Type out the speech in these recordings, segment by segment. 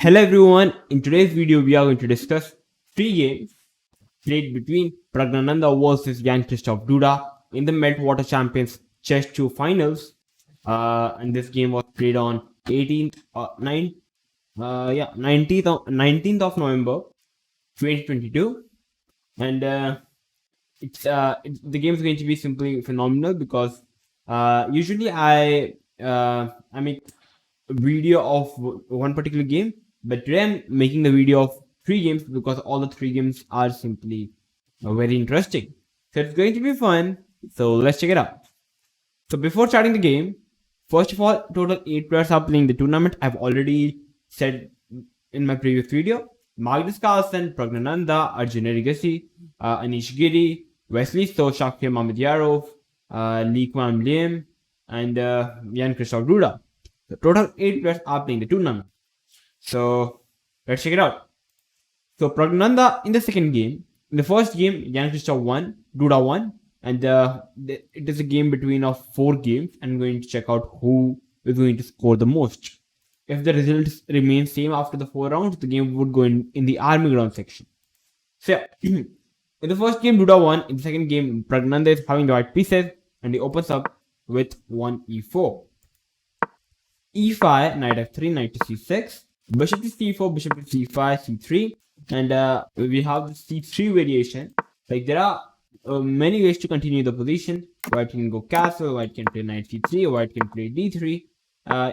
Hello everyone, in today's video we are going to discuss 3 games played between Praggnanandhaa versus Jan-Krzysztof Duda in the Meltwater Champions Chess Tour finals. And this game was played on 19th of November 2022. And the game is going to be simply phenomenal because usually I make a video of one particular game, but today I'm making the video of 3 games because all the 3 games are simply very interesting. So it's going to be fun. So let's check it out. So before starting the game, first of all, total 8 players are playing the tournament. I've already said in my previous video. Magnus Carlsen, Praggnanandhaa, Arjun Erigaisi, Anish Giri, Wesley So, Shakhriyar Mamedyarov, Liem and Liem, and Jan-Krzysztof Duda. The total 8 players are playing the tournament. So let's check it out. So Praggnanandhaa in the second game. In the first game, Jan-Krzysztof won, Duda won, and it is a game between 4 games. I'm going to check out who is going to score the most. If the results remain same after the 4 rounds, the game would go in the army ground section. So in the first game, Duda won. In the second game, Praggnanandhaa is having the white pieces, and he opens up with 1 e4. e5, knight f3, knight to c6, bishop to c4, bishop to c5, c3, and we have the c3 variation. Like there are many ways to continue the position. White can go castle, white can play knight c3, white can play d3,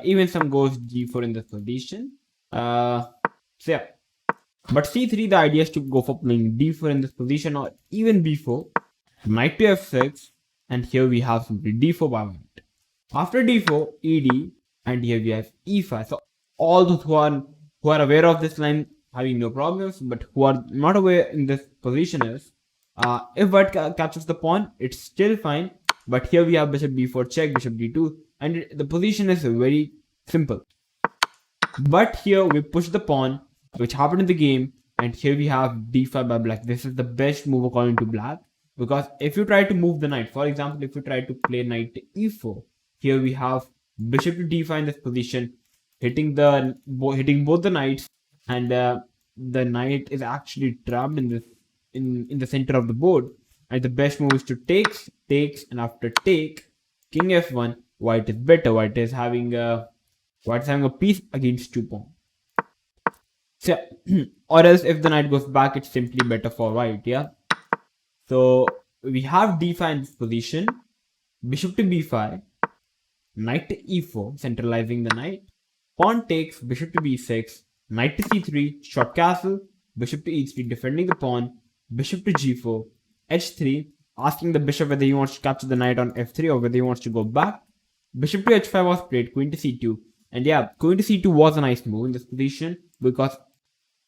even some goes g4 in this position. So yeah, but c3, the idea is to go for playing d4 in this position, or even b4, knight to f6, and here we have simply d4 by white. After d4, ed, and here we have e5. So all those who are aware of this line having no problems, but who are not aware in this position is, if white captures the pawn, it's still fine. But here we have bishop b4 check, bishop d2, and the position is very simple. But here we push the pawn, which happened in the game, and here we have d5 by black. This is the best move according to black, because if you try to move the knight, for example, if you try to play knight to e4, here we have bishop to d5 in this position, hitting both the knights, and the knight is actually trapped in the center of the board. And the best move is to takes, and after take, king f1. White is better. White is having a piece against 2 pawns. So, or else if the knight goes back, it's simply better for white. Yeah. So we have d5 in this position, bishop to b5. Knight to e4, centralizing the knight. Pawn takes, bishop to b6, knight to c3, short castle, bishop to e3, defending the pawn, bishop to g4, h3, asking the bishop whether he wants to capture the knight on f3 or whether he wants to go back. Bishop to h5 was played, queen to c2. And yeah, queen to c2 was a nice move in this position because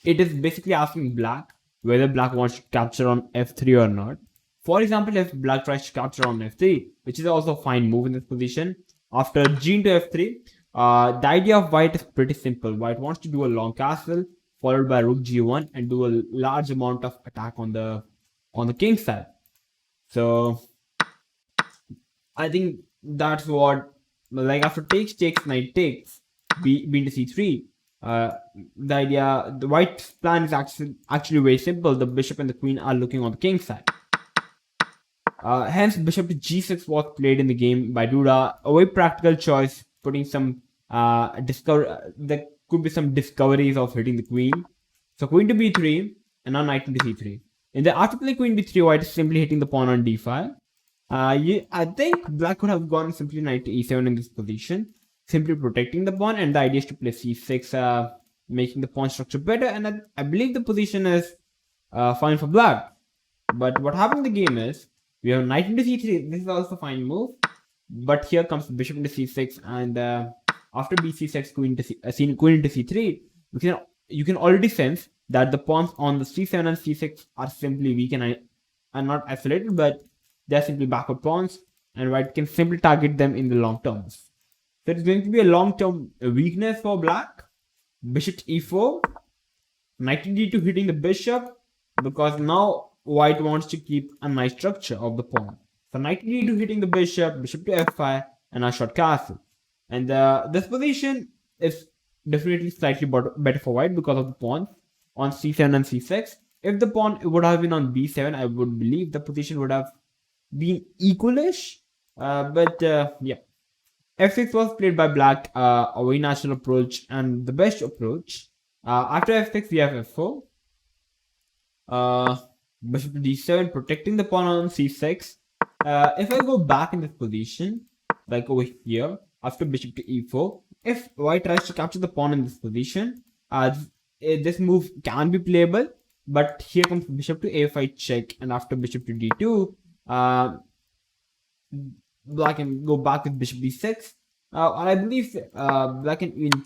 it is basically asking black whether black wants to capture on f3 or not. For example, if black tries to capture on f3, which is also a fine move in this position, after g into f3, the idea of white is pretty simple. White wants to do a long castle followed by rook g1 and do a large amount of attack on the king side. So I think that's what, like after takes, knight takes, b into c3. The white's plan is actually very simple. The bishop and the queen are looking on the king side. Hence, bishop to g6 was played in the game by Duda. A very practical choice, putting some there could be some discoveries of hitting the queen. So queen to b3, and now knight into c3. After playing queen b3, white is simply hitting the pawn on d5. I think black could have gone simply knight to e7 in this position, simply protecting the pawn, and the idea is to play c6, making the pawn structure better. And I believe the position is fine for black. But what happened in the game is, we have knight into c3. This is also a fine move. But here comes bishop into c6, and after bc6, queen into c3, you can already sense that the pawns on the c7 and c6 are simply weak and are not isolated, but they are simply backward pawns, and white can simply target them in the long terms. So it's going to be a long-term weakness for black. Bishop to e4, knight to d2 hitting the bishop, because now white wants to keep a nice structure of the pawn. So knight to d2 hitting the bishop to f5, and a short castle. And this position is definitely slightly better for white because of the pawns on c7 and c6. If the pawn would have been on b7, I would believe the position would have been equalish. But yeah, f6 was played by black, a very natural approach and the best approach. After f6, we have f4. Bishop to d7, protecting the pawn on c6. If I go back in this position, like over here, after bishop to e4, if white tries to capture the pawn in this position, this move can be playable. But here comes bishop to a5 check, and after bishop to d2, black can go back with bishop d6. I believe black can even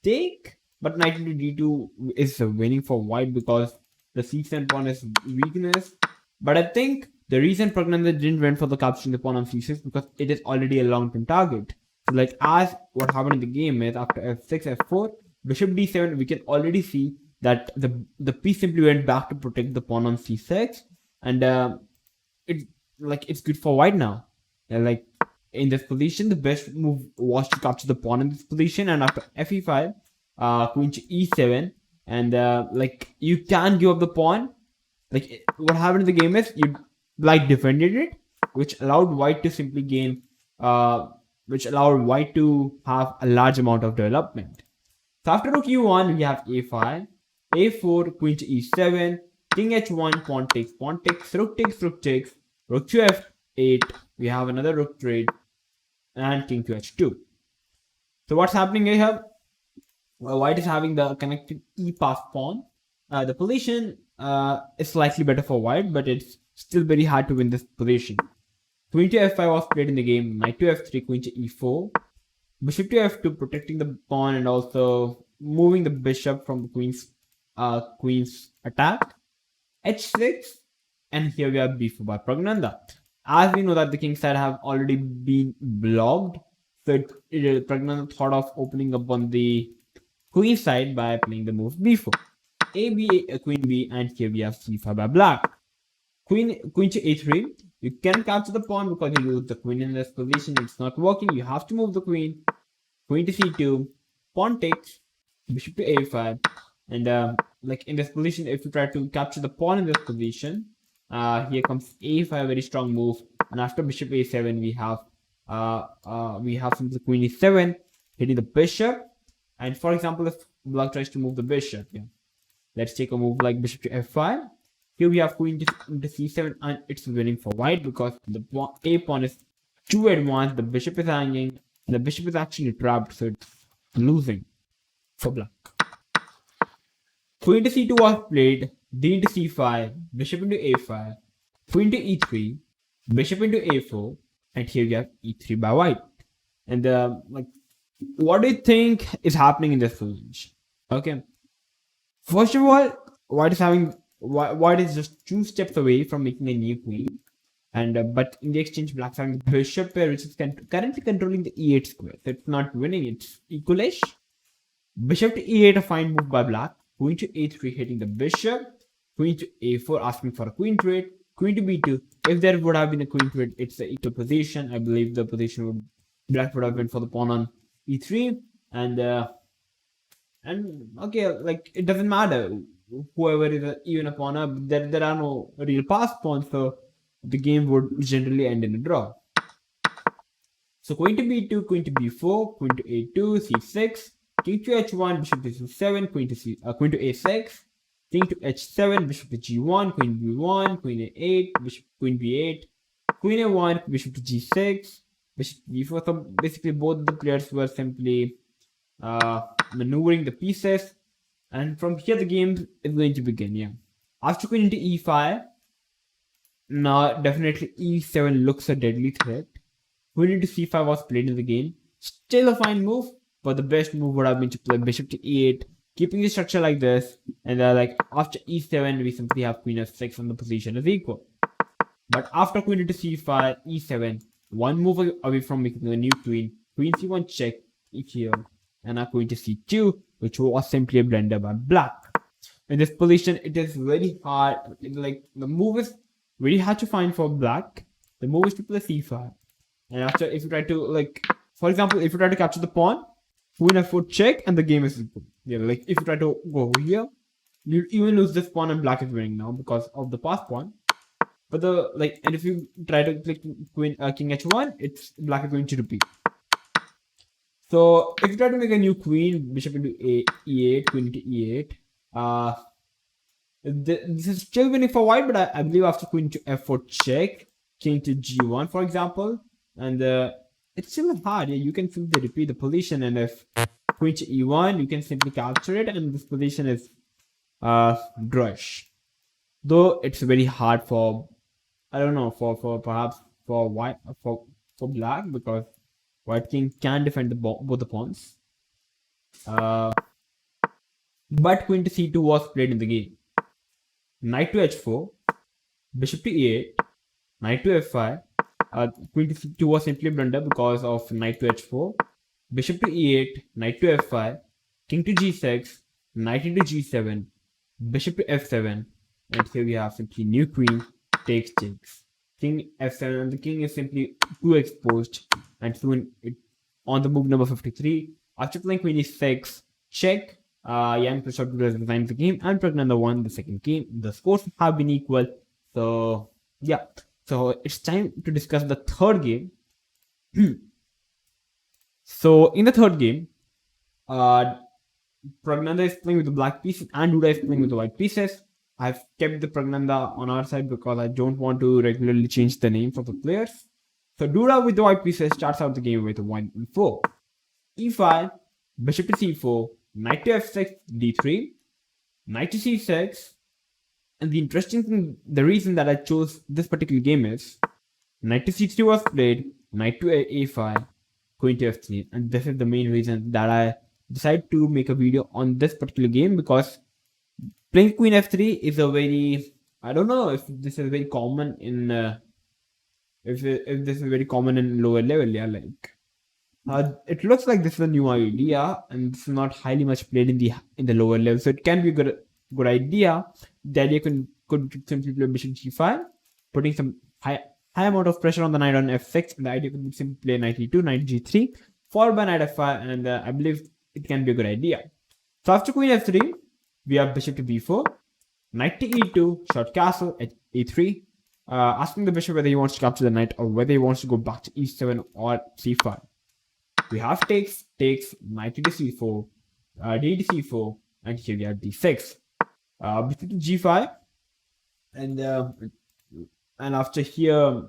take, but knight into d2 is winning for white because the c7 pawn is weakness. But I think the reason Praggnanandhaa didn't went for the capturing the pawn on c6 because it is already a long-term target. So like as what happened in the game is after f6, f4, bishop d7, we can already see that the piece simply went back to protect the pawn on c6, and it's good for white now. Like in this position, the best move was to capture the pawn in this position, and after fe5, queen to e7, and like you can give up the pawn. Like what happened in the game is you like defended it, which allowed white to simply gain, which allowed white to have a large amount of development. So after rook e1, we have a5, a4, queen to e7, king h1, pawn takes, rook takes, rook to f8, we have another rook trade, and king to h2. So what's happening here? Well, white is having the connected e pass pawn. The position is slightly better for white, but it's still very hard to win this position. Queen to f5 was played in the game, knight to f3, queen to e4, bishop to f2, protecting the pawn and also moving the bishop from the queen's attack, h6, and here we have b4 by Praggnanandhaa. As we know that the king side have already been blocked, so Praggnanandhaa thought of opening up on the queen side by playing the move b4, a b, queen b, and here we have c5 by black. Queen to a3. You can capture the pawn because you lose the queen in this position. It's not working. You have to move the queen. Queen to c2. Pawn takes. Bishop to a5. And like in this position, if you try to capture the pawn in this position, here comes a5, very strong move. And after bishop a7, we have simply queen e7 hitting the bishop. And for example, if black tries to move the bishop, let's take a move like bishop to f5. Here we have queen to c7, and it's winning for white because the a pawn is too advanced. The bishop is hanging, and the bishop is actually trapped, so it's losing for black. Queen to c2 was played, d into c5, bishop into a5, queen to e3, bishop into a4, and here we have e3 by white. And like, what do you think is happening in this position? Okay, first of all, white is just 2 steps away from making a new queen, and but in the exchange, black's having the bishop pair, which is currently controlling the e8 square. So it's not winning; it's equalish. Bishop to e8, a fine move by black. Queen to a3, hitting the bishop. Queen to a4, asking for a queen trade. Queen to b2. If there would have been a queen trade, it's the equal position. I believe the position black would have went for the pawn on e3, and okay, like it doesn't matter. Whoever is even a pawn, there are no real pass pawns, so the game would generally end in a draw. So queen to b2, queen to b4, queen to a2, c6, king to h1, bishop to c7, queen to a6, king to h7, bishop to g1, queen b1, queen a8, bishop queen b8, queen a1, bishop to g6, bishop to b4. So basically, both the players were simply maneuvering the pieces. And from here, the game is going to begin, After queen into e5, now definitely e7 looks a deadly threat. Queen into c5 was played in the game. Still a fine move, but the best move would have been to play bishop to e8, keeping the structure like this. And like after e7, we simply have queen f6 and the position is equal. But after queen into c5, e7, one move away from making a new queen. Queen c1 check here, and now queen to c2, which was simply a blunder by black. In this position, it is very hard. Like the move is very hard to find for black. The move is to play c5, and after, if you try to, like, for example, if you try to capture the pawn, queen f4 check, and the game is simple. Yeah, like if you try to go over here, you even lose this pawn, and black is winning now because of the pass pawn. But and if you try to click king h1, it's black is going to repeat. So if you try to make a new queen, bishop into e8, queen into e8, this is still winning for white, but I believe after queen to f4 check, king to g1, for example, and it's still hard. Yeah, you can simply repeat the position, and if queen to e1, you can simply capture it, and this position is drawish. Though it's very hard for, I don't know, for perhaps for white, for black, because white king can defend both the pawns. But queen to c2 was played in the game. Knight to h4, bishop to e8, knight to f5. Queen to c2 was simply blunder because of knight to h4, bishop to e8, knight to f5, king to g6, knight into g7, bishop to f7, and here we have simply new queen takes, king f7, and the king is simply too exposed, and soon on the move number 53. After playing queen e6 check, Jan-Krzysztof Duda resigned the game, and Praggnanandhaa won the second game. The scores have been equal, so yeah. So it's time to discuss the third game. So in the third game, Praggnanandhaa is playing with the black pieces and Duda is playing with the white pieces. I've kept the Praggnanandhaa on our side because I don't want to regularly change the names of the players. So Duda with the white pieces starts out the game with 1 e4, e5, bishop to c4, knight to f6, d3, knight to c6, and the interesting thing, the reason that I chose this particular game is knight to c3 was played, knight to a5, queen to f3, and this is the main reason that I decided to make a video on this particular game, because playing queen f3 is a very, I don't know if this is very common in if this is very common in lower level. Yeah, like it looks like this is a new idea, and it's not highly much played in the lower level, so it can be a good idea. The idea could simply play bishop g5, putting some high amount of pressure on the knight on f6, and the idea could be simply play knight e2, knight g3, followed by knight f5, and I believe it can be a good idea. So after queen f3, we have bishop to b4, knight to e2, short castle at e3, asking the bishop whether he wants to capture the knight or whether he wants to go back to e7 or c5. We have takes, knight to c4, d to c4, and here we have d6. Bishop to g5, and after here,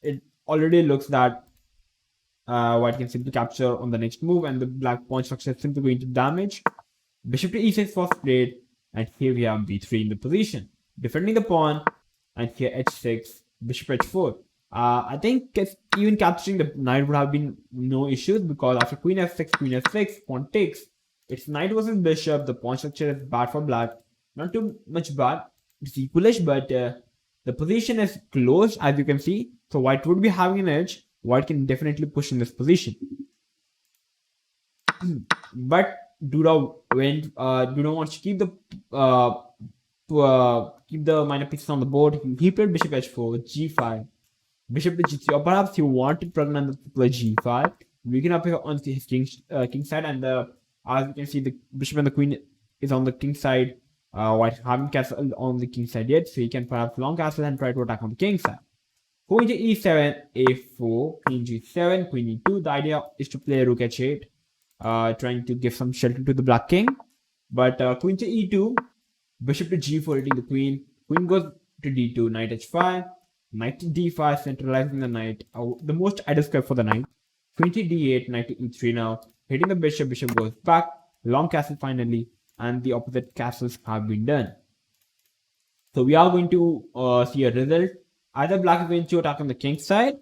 it already looks that white can simply capture on the next move, and the black pawn structure is simply going to damage. Bishop to e6 was played, and here we have b3 in the position, defending the pawn, and here h6, bishop h4. I think even capturing the knight would have been no issues, because after queen f6, pawn takes. It's knight versus bishop. The pawn structure is bad for black. Not too much bad. It's equalish, but the position is closed, as you can see. So white would be having an edge. White can definitely push in this position. But Duda wants to keep the minor pieces on the board. He played bishop h4, g5, bishop to g3, or perhaps he wanted Praggnanandhaa to play g5. We can appear on his king side, and as you can see, the bishop and the queen is on the king side. White haven't castled on the king side yet, so he can perhaps long castle and try to attack on the king side. Queen to e7, a4, queen g7, queen e2. The idea is to play rook h8, trying to give some shelter to the black king. But queen to e2, bishop to g4, hitting the queen. Queen goes to d2, knight h5, knight to d5, centralizing the knight. The most ideal square for the knight. Queen to d8, knight to e3 now, hitting the bishop. Bishop goes back, long castle finally, and the opposite castles have been done. So we are going to see a result. Either black is going to attack on the king side,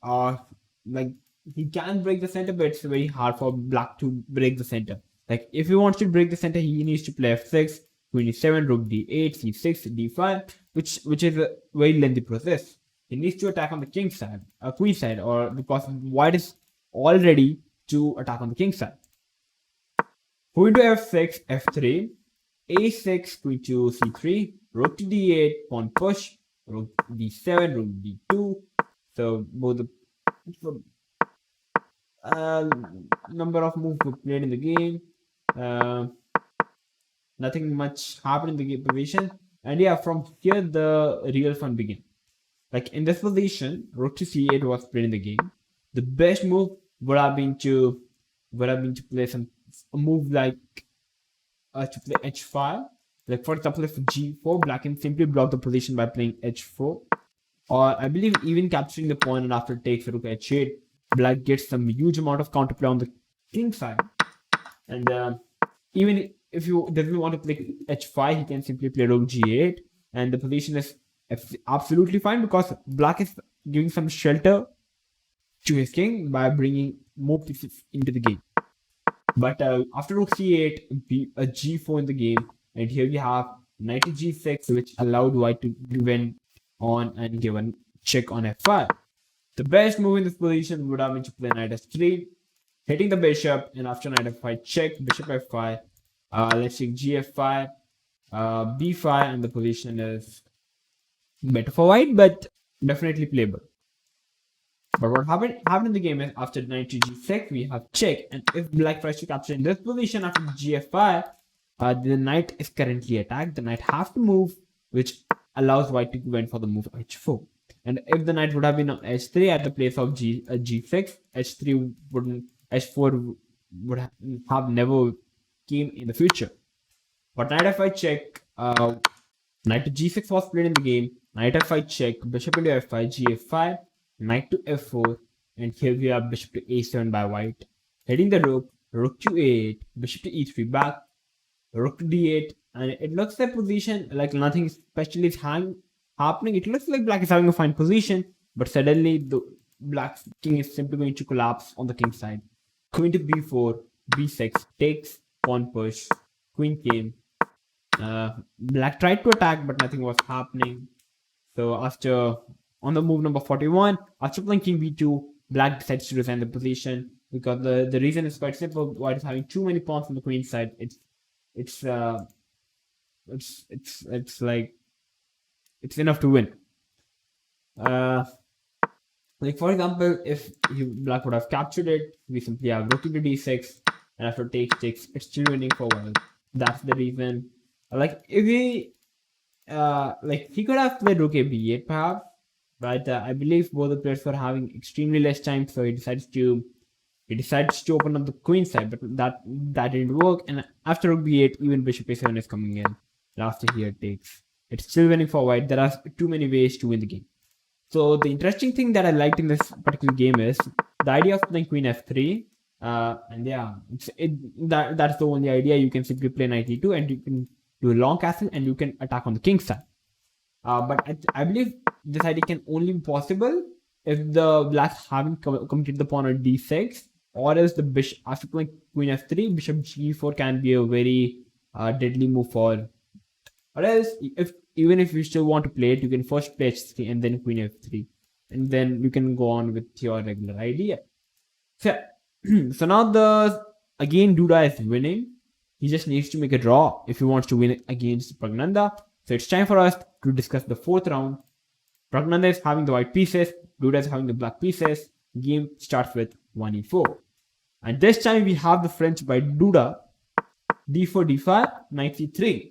or like he can break the center, but it's very hard for black to break the center. Like if he wants to break the center, he needs to play f6, queen e7, rook d8, c6, d5, which is a very lengthy process. He needs to attack on the king side, queen side, or because white is all ready to attack on the king side. Queen to f6, f3, a6, queen to c3, rook to d8, pawn push, rook d7, rook d2. So both the number of moves were played in the game. Nothing much happened in the game position. And yeah, from here the real fun begins. Like in this position, rook to c8 was played in the game. The best move would have been to play a move like to play h5. Like for example, if g4, black can simply block the position by playing h4. Or I believe even capturing the pawn, and after takes rook h8, black gets some huge amount of counterplay on the king side. And even if you doesn't want to play h5, he can simply play rook g8, and the position is absolutely fine because black is giving some shelter to his king by bringing more pieces into the game. But after rook c8, a g4 in the game, and here we have knight to g6, which allowed white to win on and give a check on f5. The best move in this position would have been to play knight s3, hitting the bishop, and after knight f5 check, bishop f5, let's take gf5, b5, and the position is better for white, but definitely playable. But what happened in the game is after knight to g6, we have check, and if black tries to capture in this position after gf5, the knight is currently attacked. The knight has to move, which allows white to win for the move h4. And if the knight would have been on h3 at the place of g6, h4 would have never came in the future. But knight f5 check, knight to g6 was played in the game. Knight f5 check, bishop into f5, gf5, knight to f4, and here we have bishop to a7 by white, hitting the rook to a8, bishop to e3 back, rook to d8, and it looks like position like nothing especially is happening. It looks like black is having a fine position, but suddenly the black king is simply going to collapse on the king side. Queen to b4, b6 takes, pawn push, queen came. Black tried to attack, but nothing was happening. So after on the move number 41, after playing king b2, black decides to resign the position because the reason is quite simple. White is having too many pawns on the queen side. It's like it's enough to win. Like for example, if black would have captured it, we simply have rook into d6, and after takes, it's still winning for white. That's the reason. Like if he he could have played rook a b8 perhaps, but I believe both the players were having extremely less time, so he decides to open up the queen side, but that didn't work. And after rook b8, even bishop a7 is coming in. And after here takes, it's still winning for white. There are too many ways to win the game. So the interesting thing that I liked in this particular game is the idea of playing queen f3. And yeah, that's the only idea. You can simply play knight e2, and you can do a long castle, and you can attack on the king side. But I believe this idea can only be possible if the blacks haven't completed the pawn on d6, or else the bishop after playing queen f3, bishop g4 can be a very deadly move for. Or else, even if you still want to play it, you can first play h3 and then queen f3, and then you can go on with your regular idea. So, so now again Duda is winning. He just needs to make a draw if he wants to win against Praggnanandhaa. So it's time for us to discuss the fourth round. Praggnanandhaa is having the white pieces, Duda is having the black pieces. Game starts with 1e4. And this time we have the French by Duda, d4, d5, knight c3.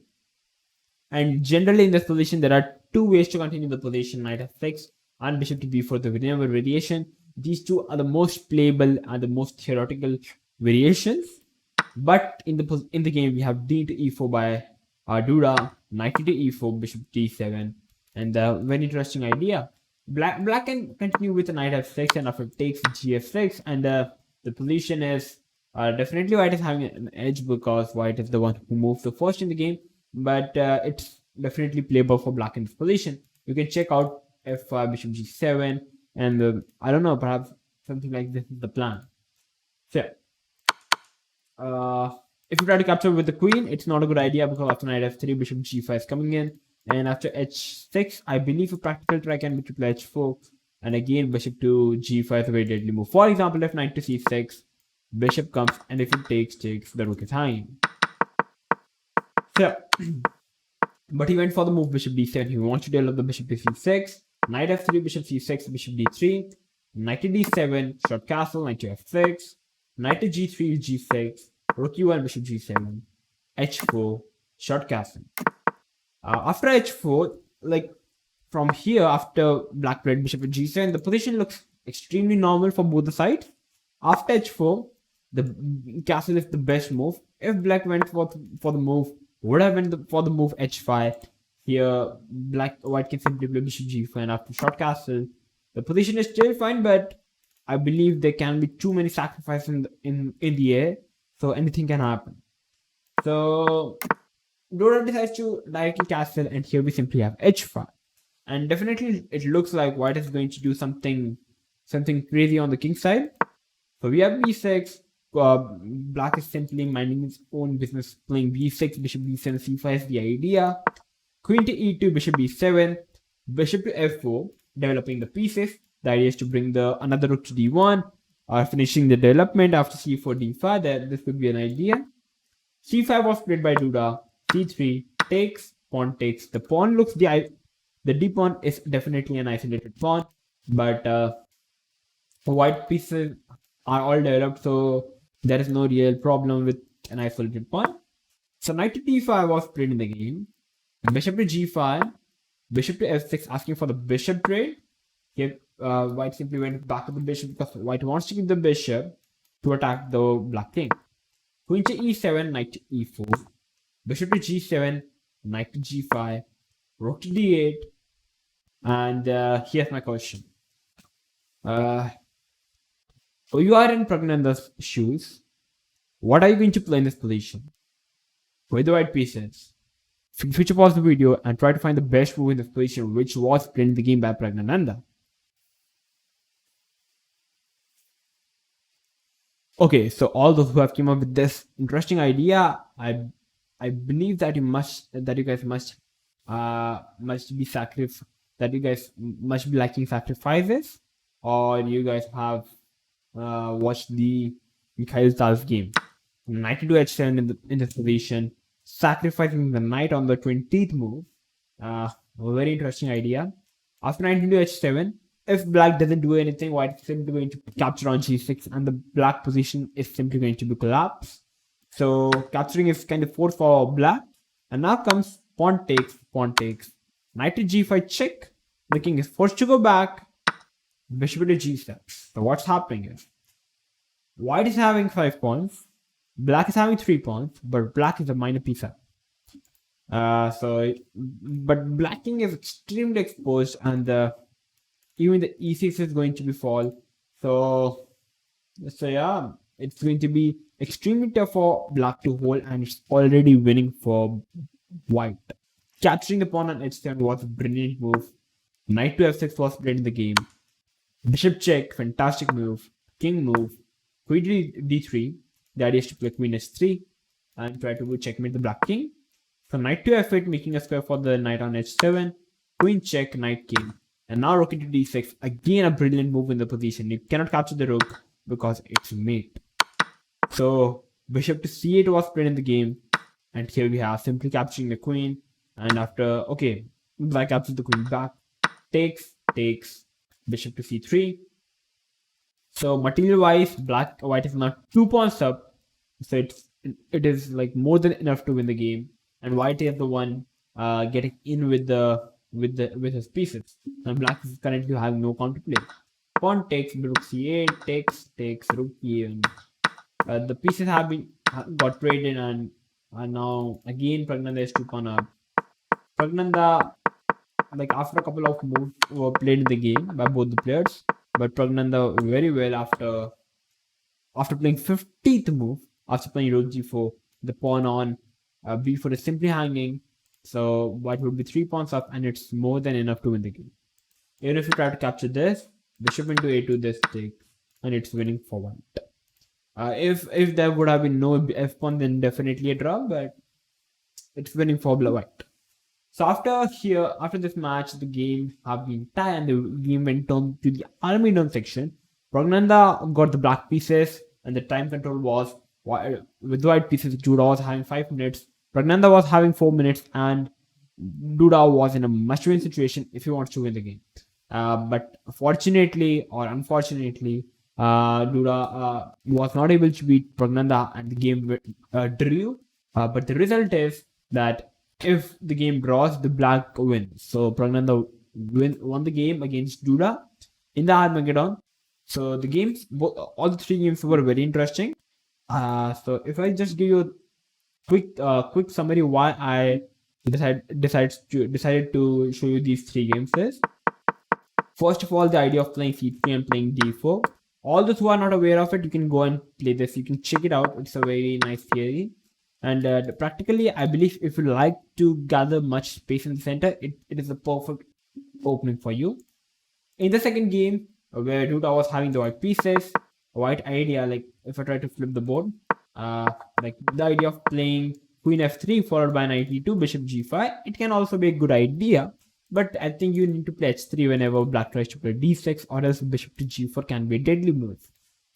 And generally in this position, there are two ways to continue the position, knight f6 and bishop to b4, the whenever variation. These two are the most playable and the most theoretical variations. But in the game, we have d to e4 by Duda, knight to e4, bishop d7, and a very interesting idea. Black can continue with a knight f6, and after takes gf6, and the position is definitely white is having an edge because white is the one who moves the first in the game. But it's definitely playable for black in this position. You can check out f5, bishop g7, and I don't know, perhaps something like this is the plan. So if you try to capture with the queen, it's not a good idea because after knight f3, bishop g5 is coming in, and after h6, I believe a practical try can be to play h4, and again bishop to g5 is a very deadly move. For example, if knight to c6, bishop comes, and if it takes, the rook is hanging. So, but he went for the move bishop d7. He wants to develop the bishop to c6, knight f3, bishop c6, bishop d3, knight to d7, short castle, knight to f6, knight to g3, g6, rook e1, bishop g7, h4, short castle. After h4, like from here, after black played bishop at g7, the position looks extremely normal for both the sides. After h4, the castle is the best move. If black went for the move, would have went for the move h5. Here, white can simply play bishop g4, and after short castle, the position is still fine, but I believe there can be too many sacrifices in the air, so anything can happen. So Duda decides to directly castle, and here we simply have h5. And definitely it looks like white is going to do something crazy on the king side. So we have b6. Black is simply minding his own business, playing b6, bishop b7, c5 is the idea. Queen to e2, bishop b7, bishop to f4, developing the pieces. The idea is to bring another rook to d1, finishing the development after c4, d5. This could be an idea. c5 was played by Duda. c3 takes, pawn takes. The pawn looks the d pawn is definitely an isolated pawn, but white pieces are all developed, so there is no real problem with an isolated pawn. So knight to d5 was played in the game. Bishop to g5, bishop to f6, asking for the bishop trade. Here, white simply went back to the bishop because white wants to keep the bishop to attack the black king. Queen to e7, knight to e4, bishop to g7, knight to g5, rook to d8, and here's my question. You are in Praggnanandha's shoes. What are you going to play in this position? With the white pieces. Future pause the video and try to find the best move in this position, which was played in the game by Praggnanandhaa. Okay, so all those who have come up with this interesting idea, I believe that you guys must be liking sacrifices, or you guys have watched the Mikhail Tal's game. Knight to h7 in this position, sacrificing the knight on the 20th move. A very interesting idea. After knight to h7, if black doesn't do anything, white is simply going to capture on g6, and the black position is simply going to be collapsed. So capturing is kind of forced for black. And now comes pawn takes, knight to g5 check. The king is forced to go back. Bishop to g7. So what's happening is white is having 5 pawns, black is having 3 pawns, but black is a minor piece up. But black king is extremely exposed, and even the e6 is going to be fall. So yeah, it's going to be extremely tough for black to hold, and it's already winning for white. Capturing the pawn on h7 was a brilliant move. Knight to f6 was played in the game. Bishop check, fantastic move. King move. Queen to d3. The idea is to play queen h3 and try to checkmate the black king. So knight to f8, making a square for the knight on h7. Queen check, knight king. And now rook into d6. Again, a brilliant move in the position. You cannot capture the rook because it's mate. So bishop to c8 was played in the game. And here we have simply capturing the queen. And after, black captures the queen back. Takes. Bishop to c3. So material wise, white is now 2 pawns up. So it is like more than enough to win the game. And white is the one getting in with his pieces. And black is currently having no counter play. Pawn takes, rook c8, takes, rook e1. The pieces got traded, and now again Praggnanandhaa is 2 pawn up. Praggnanandhaa, like after a couple of moves were played in the game by both the players, but Praggnanandhaa very well after playing 50th move, after playing rook g4, the pawn on b4 is simply hanging. So white would be 3 pawns up, and it's more than enough to win the game. Even if you try to capture this, bishop into a2, this takes, and it's winning for white. If there would have been no f pawn, then definitely a draw, but it's winning for white. So after this match, the game have been tied, and the game went on to the army down section. Praggnanandhaa got the black pieces, and the time control was with the white pieces. Duda was having 5 minutes. Praggnanandhaa was having 4 minutes, and Duda was in a must-win situation if he wants to win the game. But fortunately or unfortunately, Duda was not able to beat Praggnanandhaa and the game drew. But the result is that if the game draws, the black wins. So Praggnanandhaa won the game against Duda in the Armageddon. So the games, all the 3 games were very interesting. So if I just give you a quick summary why I decided to show you these 3 games is, first of all, the idea of playing c3 and playing d4. All those who are not aware of it, you can go and play this. You can check it out. It's a very nice theory. And practically, I believe if you like to gather much space in the center, it is a perfect opening for you. In the second game, where Duda was having the white pieces, a white idea, like if I try to flip the board, like the idea of playing queen f3 followed by knight e2, bishop g5, it can also be a good idea. But I think you need to play h3 whenever black tries to play d6, or else bishop to g4 can be a deadly move.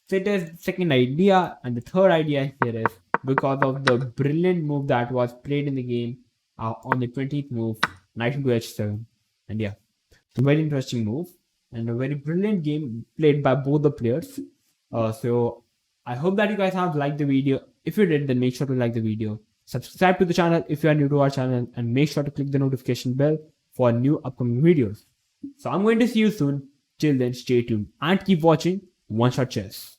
So it is the second idea, and the third idea here is because of the brilliant move that was played in the game on the 20th move, knight into h7. And yeah, it's a very interesting move and a very brilliant game played by both the players. So I hope that you guys have liked the video. If you did, then make sure to like the video. Subscribe to the channel if you are new to our channel, and make sure to click the notification bell for new upcoming videos. So I'm going to see you soon. Till then, stay tuned and keep watching One Shot Chess.